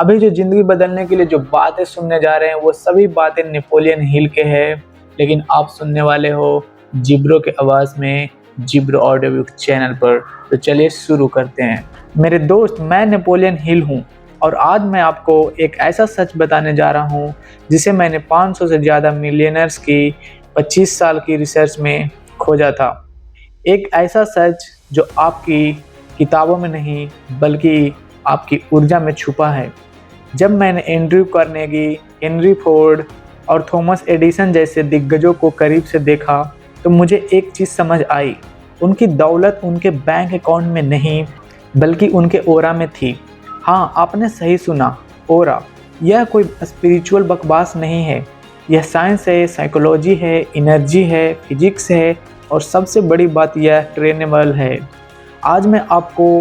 अभी जो ज़िंदगी बदलने के लिए जो बातें सुनने जा रहे हैं वो सभी बातें नेपोलियन हिल के हैं, लेकिन आप सुनने वाले हो जिब्रो के आवाज़ में, जिब्रो ऑडियो बुक चैनल पर। तो चलिए शुरू करते हैं। मेरे दोस्त, मैं नेपोलियन हिल हूँ और आज मैं आपको एक ऐसा सच बताने जा रहा हूँ जिसे मैंने 500 से ज़्यादा मिलियनर्स की 25 साल की रिसर्च में खोजा था। एक ऐसा सच जो आपकी किताबों में नहीं बल्कि आपकी ऊर्जा में छुपा है। जब मैंने एंड्रयू कार्नेगी, हेनरी फोर्ड और थॉमस एडिसन जैसे दिग्गजों को करीब से देखा तो मुझे एक चीज़ समझ आई। उनकी दौलत उनके बैंक अकाउंट में नहीं बल्कि उनके ऑरा में थी। हाँ, आपने सही सुना, ऑरा। यह कोई स्पिरिचुअल बकवास नहीं है। यह साइंस है, साइकोलॉजी है, एनर्जी है, फिजिक्स है और सबसे बड़ी बात यह ट्रेनेबल है। आज मैं आपको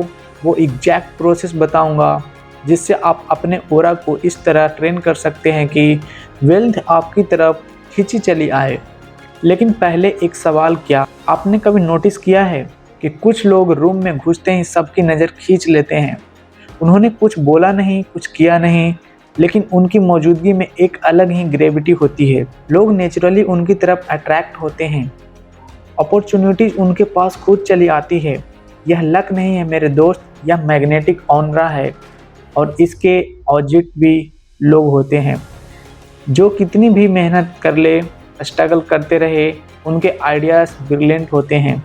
वो एग्जैक्ट प्रोसेस बताऊंगा जिससे आप अपने ऑरा को इस तरह ट्रेन कर सकते हैं कि वेल्थ आपकी तरफ खींची चली आए। लेकिन पहले एक सवाल, क्या आपने कभी नोटिस किया है कि कुछ लोग रूम में घुसते ही सबकी नज़र खींच लेते हैं। उन्होंने कुछ बोला नहीं, कुछ किया नहीं, लेकिन उनकी मौजूदगी में एक अलग ही ग्रेविटी होती है। लोग नेचुरली उनकी तरफ अट्रैक्ट होते हैं। अपॉर्चुनिटीज उनके पास खुद चली आती है। यह लक नहीं है मेरे दोस्त, यह मैग्नेटिक ऑनरा है। और इसके ऑब्जेक्ट भी लोग होते हैं जो कितनी भी मेहनत कर ले, स्ट्रगल करते रहे, उनके आइडियाज़ ब्रिलियंट होते हैं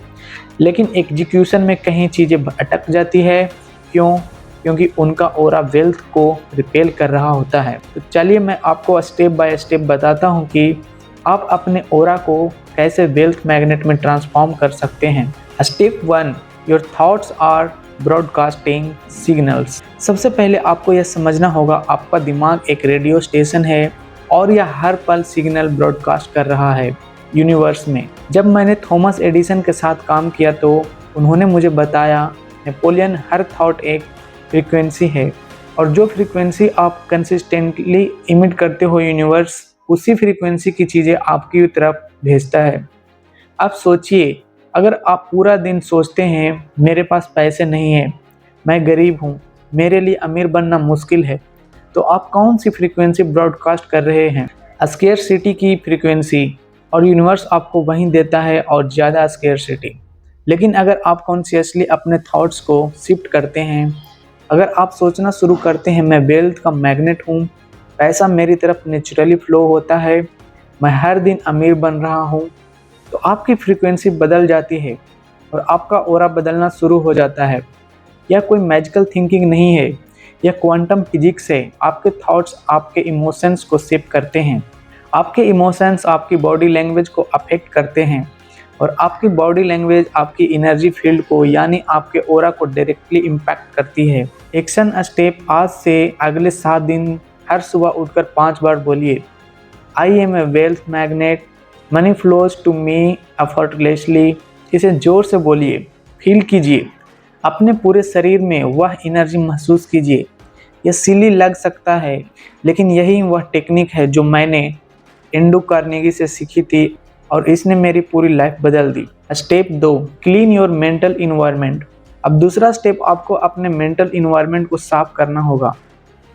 लेकिन एग्जीक्यूशन में कहीं चीज़ें अटक जाती है। क्यों? क्योंकि उनका ऑरा वेल्थ को रिपेल कर रहा होता है। तो चलिए मैं आपको स्टेप बाय स्टेप बताता हूँ कि आप अपने ऑरा को कैसे वेल्थ मैग्नेट में ट्रांसफॉर्म कर सकते हैं। Step 1, your thoughts are broadcasting signals. सबसे पहले आपको यह समझना होगा, आपका दिमाग एक रेडियो स्टेशन है और यह हर पल सिग्नल ब्रॉडकास्ट कर रहा है यूनिवर्स में। जब मैंने थॉमस एडिसन के साथ काम किया तो उन्होंने मुझे बताया, नेपोलियन, हर थॉट एक फ्रीक्वेंसी है और जो फ्रीक्वेंसी आप कंसिस्टेंटली इमिट करते हो, यूनिवर्स उसी फ्रीक्वेंसी की चीज़ें आपकी तरफ भेजता है। अब सोचिए, अगर आप पूरा दिन सोचते हैं मेरे पास पैसे नहीं हैं, मैं गरीब हूँ, मेरे लिए अमीर बनना मुश्किल है, तो आप कौन सी फ्रीक्वेंसी ब्रॉडकास्ट कर रहे हैं? स्केर्सिटी की फ्रीक्वेंसी। और यूनिवर्स आपको वहीं देता है और ज़्यादा स्केर्सिटी। लेकिन अगर आप कॉन्शियसली अपने थॉट्स को शिफ्ट करते हैं, अगर आप सोचना शुरू करते हैं मैं वेल्थ का मैग्नेट हूँ, पैसा मेरी तरफ नेचुरली फ्लो होता है, मैं हर दिन अमीर बन रहा हूँ, तो आपकी फ्रीक्वेंसी बदल जाती है और आपका ऑरा बदलना शुरू हो जाता है। यह कोई मैजिकल थिंकिंग नहीं है, यह क्वांटम फिजिक्स है। आपके थॉट्स आपके इमोशंस को शेप करते हैं। आपके इमोशंस आपकी बॉडी लैंग्वेज को अफेक्ट करते हैं और आपकी बॉडी लैंग्वेज आपकी एनर्जी फील्ड को, यानी आपके ऑरा को डायरेक्टली इम्पैक्ट करती है। एक्शन स्टेप, आज से अगले 7 दिन हर सुबह उठकर 5 बार बोलिए, I am a wealth magnet, money flows to me effortlessly. इसे जोर से बोलिए, फील कीजिए, अपने पूरे शरीर में वह एनर्जी महसूस कीजिए। यह सिली लग सकता है लेकिन यही वह टेक्निक है जो मैंने एंड्रयू कार्नेगी से सीखी थी और इसने मेरी पूरी लाइफ बदल दी। Step 2, clean your mental environment. अब दूसरा स्टेप, आपको अपने मेंटल इन्वायरमेंट को साफ करना होगा।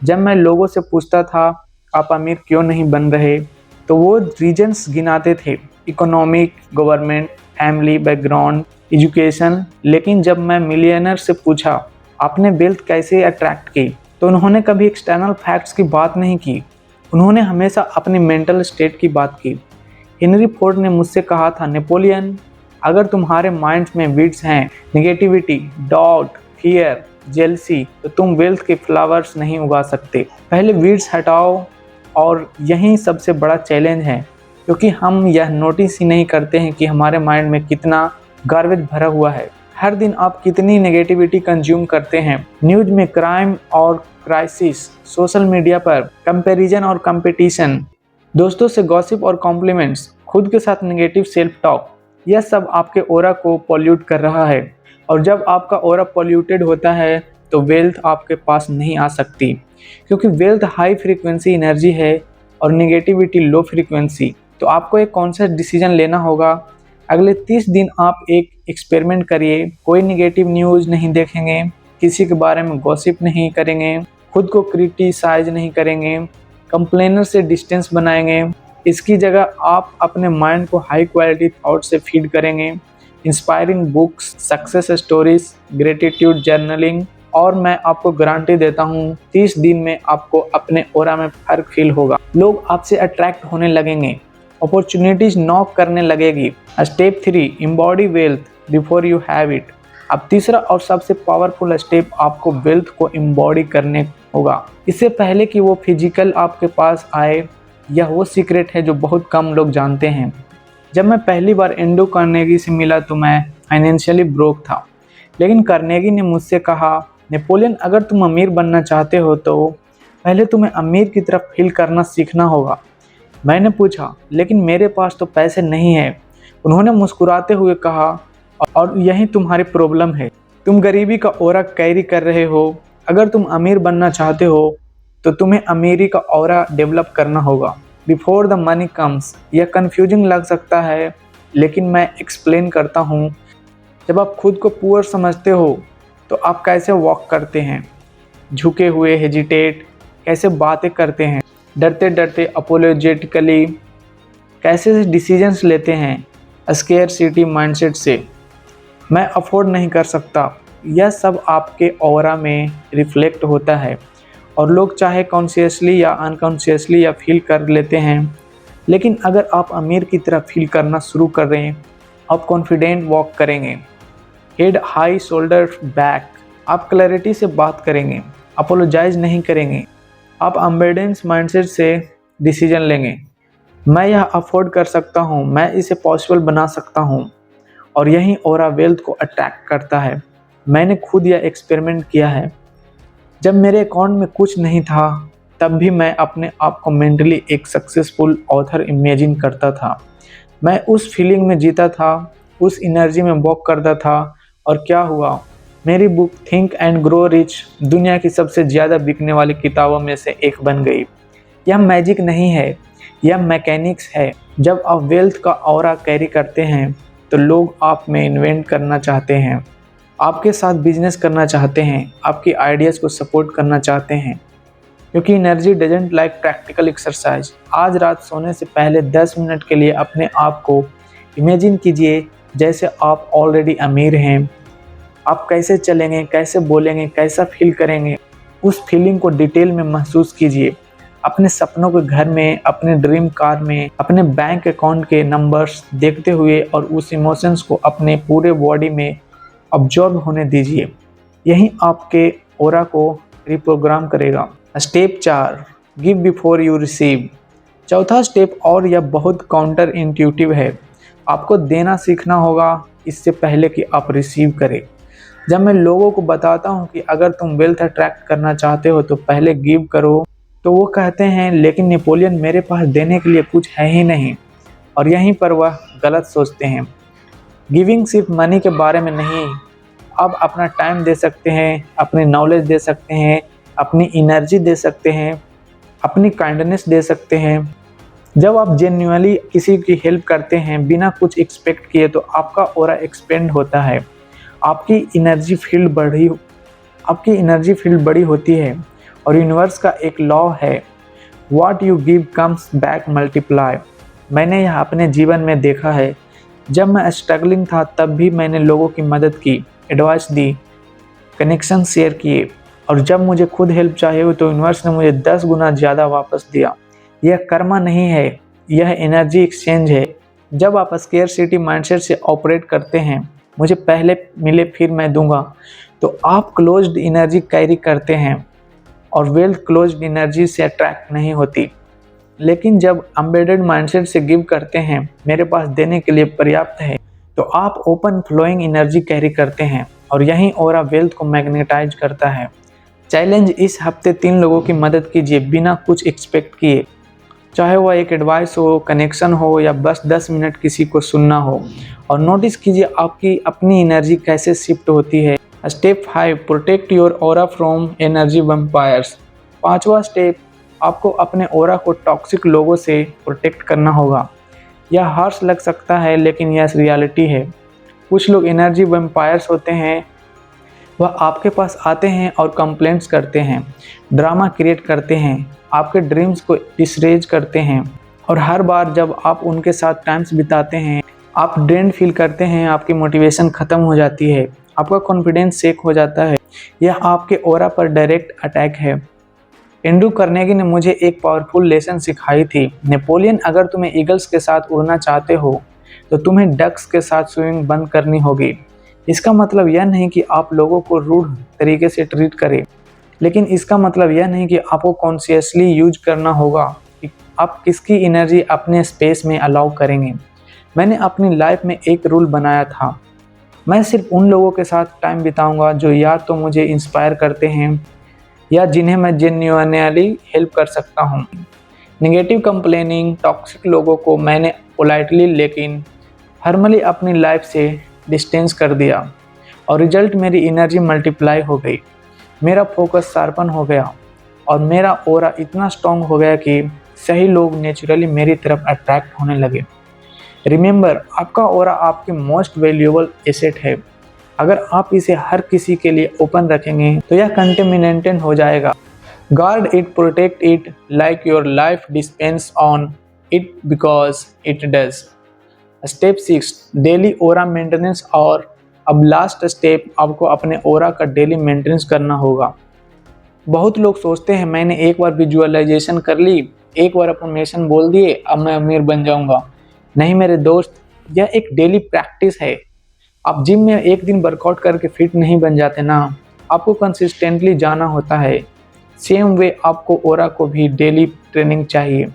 जब मैं लोगों से पूछता था आप अमीर क्यों नहीं बन रहे, तो वो रीजन्स गिनाते थे, economic, government, family background, education. लेकिन जब मैं मिलियनर से पूछा आपने वेल्थ कैसे अट्रैक्ट की, तो उन्होंने कभी एक्सटर्नल फैक्ट्स की बात नहीं की, उन्होंने हमेशा अपनी मेंटल स्टेट की बात की। हेनरी फोर्ड ने मुझसे कहा था, नेपोलियन, अगर तुम्हारे माइंड में वीड्स हैं, नेगेटिविटी, डाउट, फियर, जेलसी, तो तुम वेल्थ के फ्लावर्स नहीं उगा सकते। पहले वीड्स हटाओ। और यही सबसे बड़ा चैलेंज है क्योंकि हम यह नोटिस ही नहीं करते हैं कि हमारे माइंड में कितना गार्बेज भरा हुआ है। हर दिन आप कितनी नेगेटिविटी कंज्यूम करते हैं। न्यूज़ में क्राइम और क्राइसिस, सोशल मीडिया पर कंपैरिजन और कंपटीशन, दोस्तों से गॉसिप और कॉम्प्लीमेंट्स, खुद के साथ नेगेटिव सेल्फ टॉक, यह सब आपके ऑरा को पॉल्यूट कर रहा है। और जब आपका ऑरा पॉल्यूटेड होता है तो वेल्थ आपके पास नहीं आ सकती, क्योंकि वेल्थ हाई फ्रीक्वेंसी एनर्जी है और नेगेटिविटी लो फ्रीक्वेंसी। तो आपको एक कॉन्शियस डिसीजन लेना होगा। अगले 30 दिन आप एक एक्सपेरिमेंट करिए, कोई नेगेटिव न्यूज़ नहीं देखेंगे, किसी के बारे में गॉसिप नहीं करेंगे, खुद को क्रिटिसाइज नहीं करेंगे, कंप्लेनर से डिस्टेंस बनाएंगे। इसकी जगह आप अपने माइंड को हाई क्वालिटी थॉट से फीड करेंगे। Inspiring books, success stories, gratitude journaling, और मैं आपको गारंटी देता हूँ 30 दिन में आपको अपने ऑरा में फर्क फील होगा। लोग आपसे अट्रैक्ट होने लगेंगे, अपॉर्चुनिटीज नॉक करने लगेगी। Step 3, embody wealth before you have it. अब तीसरा और सबसे पावरफुल स्टेप, आपको वेल्थ को एम्बॉडी करने होगा। इससे पहले कि वो फिजिकल आपके पास आए, यह वो सीक्रेट है जो बहुत कम लोग जानते हैं। जब मैं पहली बार एंड्रू कार्नेगी से मिला तो मैं फाइनेंशियली ब्रोक था, लेकिन कार्नेगी ने मुझसे कहा, नेपोलियन, अगर तुम अमीर बनना चाहते हो तो पहले तुम्हें अमीर की तरफ फील करना सीखना होगा। मैंने पूछा, लेकिन मेरे पास तो पैसे नहीं है। उन्होंने मुस्कुराते हुए कहा, और यही तुम्हारी प्रॉब्लम है, तुम गरीबी का ऑरा कैरी कर रहे हो। अगर तुम अमीर बनना चाहते हो तो तुम्हें अमीरी का ऑरा डेवलप करना होगा बिफोर द मनी कम्स। यह कंफ्यूजिंग लग सकता है, लेकिन मैं एक्सप्लेन करता हूँ। जब आप खुद को पुअर समझते हो तो आप कैसे वॉक करते हैं, झुके हुए, हेजिटेट, कैसे बातें करते हैं, डरते डरते, अपोलोजेटिकली, कैसे डिसीजंस लेते हैं, स्केयरसिटी माइंडसेट से, मैं अफोर्ड नहीं कर सकता। यह सब आपके ऑरा में रिफ्लेक्ट होता है और लोग चाहे कॉन्शियसली या अनकॉन्शियसली या फील कर लेते हैं। लेकिन अगर आप अमीर की तरह फील करना शुरू कर रहे हैं, आप कॉन्फिडेंट वॉक करेंगे, हेड हाई, शोल्डर बैक, आप क्लैरिटी से बात करेंगे, अपोलोजाइज नहीं करेंगे, आप अम्बेडेंस माइंडसेट से डिसीजन लेंगे। मैं यह अफोर्ड कर सकता हूँ, मैं इसे पॉसिबल बना सकता हूँ, और यही ऑरा वेल्थ को अट्रैक्ट करता है। मैंने खुद यह एक्सपेरिमेंट किया है। जब मेरे अकाउंट में कुछ नहीं था तब भी मैं अपने आप को मेंटली एक सक्सेसफुल ऑथर इमेजिन करता था। मैं उस फीलिंग में जीता था, उस एनर्जी में वॉक करता था, और क्या हुआ, मेरी book think and grow rich दुनिया की सबसे ज़्यादा बिकने वाली किताबों में से एक बन गई। यह मैजिक नहीं है, यह मैकेनिक्स है। जब आप वेल्थ का ऑरा कैरी करते हैं तो लोग आप में इन्वेंट करना चाहते हैं, आपके साथ बिजनेस करना चाहते हैं, आपकी आइडियाज़ को सपोर्ट करना चाहते हैं, क्योंकि energy doesn't like practical exercise. आज रात सोने से पहले 10 मिनट के लिए अपने आप को इमेजिन कीजिए जैसे आप ऑलरेडी अमीर हैं। आप कैसे चलेंगे, कैसे बोलेंगे, कैसा फील करेंगे, उस फीलिंग को डिटेल में महसूस कीजिए। अपने सपनों के घर में, अपने ड्रीम कार में, अपने बैंक अकाउंट के नंबर्स देखते हुए, और उस इमोशंस को अपने पूरे बॉडी में ऑब्जर्व होने दीजिए। यही आपके ऑरा को रिप्रोग्राम करेगा। Step 4, give before you receive. चौथा स्टेप, और यह बहुत काउंटर इंट्यूटिव है, आपको देना सीखना होगा इससे पहले कि आप रिसीव करें। जब मैं लोगों को बताता हूँ कि अगर तुम वेल्थ अट्रैक्ट करना चाहते हो तो पहले गिव करो, तो वो कहते हैं, लेकिन नेपोलियन, मेरे पास देने के लिए कुछ है ही नहीं। और यहीं पर वह गलत सोचते हैं। गिविंग सिर्फ मनी के बारे में नहीं, आप अपना टाइम दे सकते हैं, अपनी नॉलेज दे सकते हैं, अपनी एनर्जी दे सकते हैं, अपनी काइंडनेस दे सकते हैं। जब आप जेन्युइनली किसी की हेल्प करते हैं बिना कुछ एक्सपेक्ट किए तो आपका ऑरा एक्सपेंड होता है, आपकी एनर्जी फील्ड बड़ी होती है। और यूनिवर्स का एक लॉ है, what you give comes back multiply. मैंने यह अपने जीवन में देखा है। जब मैं स्ट्रगलिंग था तब भी मैंने लोगों की मदद की, एडवाइस दी, कनेक्शन शेयर किए, और जब मुझे खुद हेल्प चाहिए हो तो यूनिवर्स ने मुझे 10 गुना ज़्यादा वापस दिया। यह कर्मा नहीं है, यह एनर्जी एक्सचेंज है। जब आप स्केयरसिटी माइंडसेट से ऑपरेट करते हैं, मुझे पहले मिले फिर मैं दूंगा, तो आप क्लोज्ड एनर्जी कैरी करते हैं, और वेल्थ क्लोज्ड एनर्जी से अट्रैक्ट नहीं होती। लेकिन जब एम्बेडेड माइंडसेट से गिव करते हैं, मेरे पास देने के लिए पर्याप्त है, तो आप ओपन फ्लोइंग एनर्जी कैरी करते हैं, और यही ऑरा वेल्थ को मैग्नेटाइज करता है। चैलेंज, इस हफ्ते 3 लोगों की मदद कीजिए बिना कुछ एक्सपेक्ट किए, चाहे वह एक एडवाइस हो, कनेक्शन हो, या बस 10 मिनट किसी को सुनना हो, और नोटिस कीजिए आपकी अपनी एनर्जी कैसे शिफ्ट होती है। Step 5, protect your aura from energy vampires. 5वां स्टेप, आपको अपने ऑरा को टॉक्सिक लोगों से प्रोटेक्ट करना होगा। यह हार्श लग सकता है, लेकिन यह रियलिटी है। कुछ लोग एनर्जी वैम्पायर्स होते हैं वह आपके पास आते हैं और कंप्लेंट्स करते हैं, ड्रामा क्रिएट करते हैं, आपके ड्रीम्स को डिसरेज करते हैं और हर बार जब आप उनके साथ टाइम्स बिताते हैं आप ड्रेन फील करते हैं, आपकी मोटिवेशन ख़त्म हो जाती है, आपका कॉन्फिडेंस शेक हो जाता है। यह आपके ऑरा पर डायरेक्ट अटैक है। एंड्रू कार्नेगी ने मुझे एक पावरफुल लेसन सिखाई थी, नेपोलियन, अगर तुम्हें ईगल्स के साथ उड़ना चाहते हो तो तुम्हें डक्स के साथ स्विमिंग बंद करनी होगी। इसका मतलब यह नहीं कि आप लोगों को रूड तरीके से ट्रीट करें, लेकिन इसका मतलब यह नहीं कि आपको कॉन्शियसली यूज करना होगा कि आप किसकी एनर्जी अपने स्पेस में अलाउ करेंगे। मैंने अपनी लाइफ में एक रूल बनाया था, मैं सिर्फ उन लोगों के साथ टाइम बिताऊंगा जो या तो मुझे इंस्पायर करते हैं या जिन्हें मैं जेन्युइनली हेल्प कर सकता हूं। नेगेटिव कंप्लेनिंग टॉक्सिक लोगों को मैंने पोलाइटली लेकिन फॉर्मली अपनी लाइफ से डिस्टेंस कर दिया और रिजल्ट मेरी एनर्जी मल्टीप्लाई हो गई, मेरा फोकस शार्पन हो गया और मेरा ऑरा इतना स्ट्रॉन्ग हो गया कि सही लोग नेचुरली मेरी तरफ अट्रैक्ट होने लगे। रिमेंबर, आपका ऑरा आपकी मोस्ट वैल्यूएबल एसेट है। अगर आप इसे हर किसी के लिए ओपन रखेंगे तो यह कंटेमिनेटेड हो जाएगा। Guard it, protect it like your life depends on it because it does. Step 6, daily aura maintenance. और अब लास्ट स्टेप, आपको अपने ऑरा का डेली मेंटेनेंस करना होगा। बहुत लोग सोचते हैं मैंने एक बार विजुअलाइजेशन कर ली, एक बार अफर्मेशन बोल दिए, अब मैं अमीर बन जाऊंगा। नहीं मेरे दोस्त, यह एक डेली प्रैक्टिस है। आप जिम में एक दिन वर्कआउट करके फिट नहीं बन जाते ना, आपको कंसिस्टेंटली जाना होता है। सेम वे आपको ऑरा को भी डेली ट्रेनिंग चाहिए।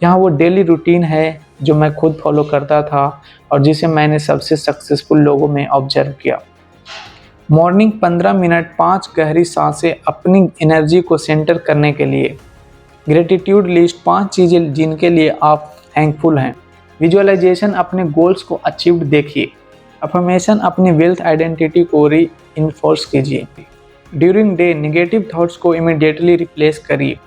यहाँ वो डेली रूटीन है जो मैं खुद फॉलो करता था और जिसे मैंने सबसे सक्सेसफुल लोगों में ऑब्जर्व किया। मॉर्निंग 15 मिनट 5 गहरी सांसें अपनी एनर्जी को सेंटर करने के लिए। ग्रेटिट्यूड लिस्ट, 5 चीज़ें जिनके लिए आप थैंकफुल हैं। विजुअलाइजेशन, अपने गोल्स को अचीव्ड देखिए। अफर्मेशन, अपनी वेल्थ आइडेंटिटी को री इन्फोर्स कीजिए। ड्यूरिंग डे, नेगेटिव थॉट्स को इमीडिएटली रिप्लेस करिए।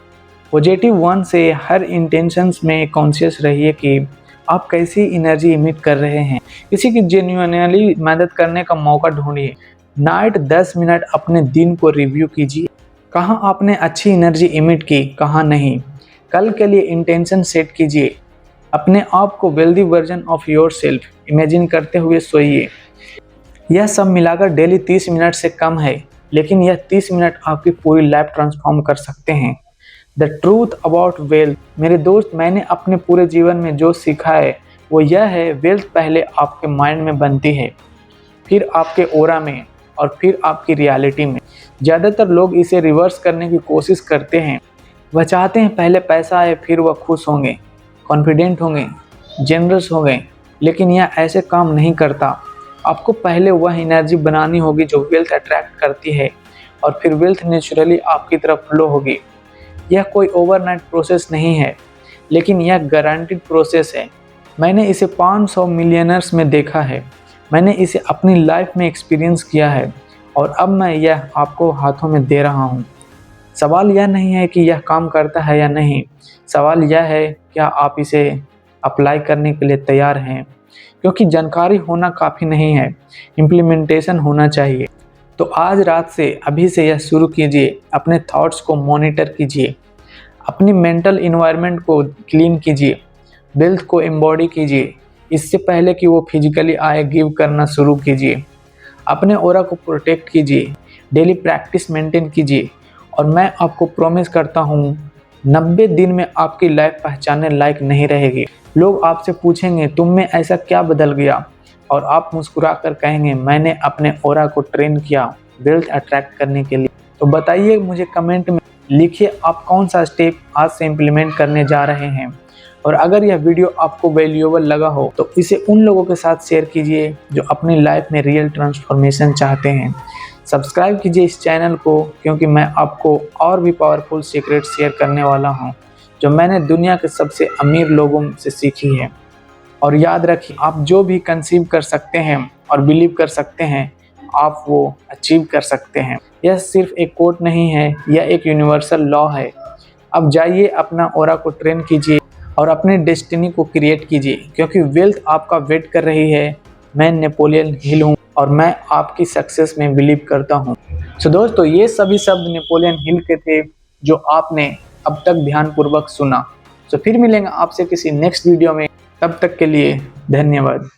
पॉजिटिव वन से हर इंटेंशंस में कॉन्शियस रहिए कि आप कैसी एनर्जी इमिट कर रहे हैं। किसी की जेन्युइनली मदद करने का मौका ढूंढिए। नाइट 10 मिनट अपने दिन को रिव्यू कीजिए, कहाँ आपने अच्छी एनर्जी इमिट की, कहाँ नहीं। कल के लिए इंटेंशन सेट कीजिए। अपने आप को wealthy version of your self imagine करते हुए सोइए। यह सब मिलाकर डेली 30 मिनट से कम है, लेकिन यह 30 मिनट आपकी पूरी लाइफ ट्रांसफॉर्म कर सकते हैं। द ट्रूथ अबाउट वेल्थ, मेरे दोस्त, मैंने अपने पूरे जीवन में जो सीखा है वो यह है, वेल्थ पहले आपके माइंड में बनती है, फिर आपके ऑरा में और फिर आपकी रियलिटी में। ज़्यादातर लोग इसे रिवर्स करने की कोशिश करते हैं। वह चाहते हैं पहले पैसा आए फिर वह खुश होंगे, कॉन्फिडेंट होंगे, जेनरस होंगे, लेकिन यह ऐसे काम नहीं करता। आपको पहले वह एनर्जी बनानी होगी जो वेल्थ अट्रैक्ट करती है और फिर वेल्थ नेचुरली आपकी तरफ फ्लो होगी। यह कोई ओवरनाइट प्रोसेस नहीं है, लेकिन यह गारंटीड प्रोसेस है। मैंने इसे 500 मिलियनर्स में देखा है, मैंने इसे अपनी लाइफ में एक्सपीरियंस किया है और अब मैं यह आपको हाथों में दे रहा हूँ। सवाल यह नहीं है कि यह काम करता है या नहीं, सवाल यह है क्या आप इसे अप्लाई करने के लिए तैयार हैं। क्योंकि जानकारी होना काफ़ी नहीं है, इम्प्लीमेंटेशन होना चाहिए। तो आज रात से, अभी से यह शुरू कीजिए। अपने थॉट्स को मॉनिटर कीजिए, अपनी मेंटल इन्वायरमेंट को क्लीन कीजिए, वेल्थ को एम्बॉडी कीजिए। इससे पहले कि वो फिजिकली आए, गिव करना शुरू कीजिए। अपने ऑरा को प्रोटेक्ट कीजिए, डेली प्रैक्टिस मेंटेन कीजिए और मैं आपको प्रॉमिस करता हूँ 90 दिन में आपकी लाइफ पहचानने लायक नहीं रहेगी। लोग आपसे पूछेंगे तुम में ऐसा क्या बदल गया, और आप मुस्कुरा कर कहेंगे मैंने अपने ऑरा को ट्रेन किया वेल्थ अट्रैक्ट करने के लिए। तो बताइए मुझे कमेंट में, लिखिए आप कौन सा स्टेप आज से इम्प्लीमेंट करने जा रहे हैं। और अगर यह वीडियो आपको वैल्यूएबल लगा हो तो इसे उन लोगों के साथ शेयर कीजिए जो अपनी लाइफ में रियल ट्रांसफॉर्मेशन चाहते हैं। सब्सक्राइब कीजिए इस चैनल को, क्योंकि मैं आपको और भी पावरफुल सीक्रेट शेयर करने वाला हूं जो मैंने दुनिया के सबसे अमीर लोगों से सीखी है। और याद रखिए, आप जो भी कंसीव कर सकते हैं और बिलीव कर सकते हैं आप वो अचीव कर सकते हैं। यह सिर्फ एक कोट नहीं है, यह एक यूनिवर्सल लॉ है। अब जाइए अपना ऑरा को ट्रेन कीजिए और अपने डेस्टिनी को क्रिएट कीजिए, क्योंकि वेल्थ आपका वेट कर रही है। मैं नेपोलियन हिल हूँ। और मैं आपकी सक्सेस में बिलीव करता हूँ। तो दोस्तों, ये सभी शब्द नेपोलियन हिल के थे जो आपने अब तक ध्यानपूर्वक सुना। तो फिर मिलेंगे आपसे किसी नेक्स्ट वीडियो में, तब तक के लिए धन्यवाद।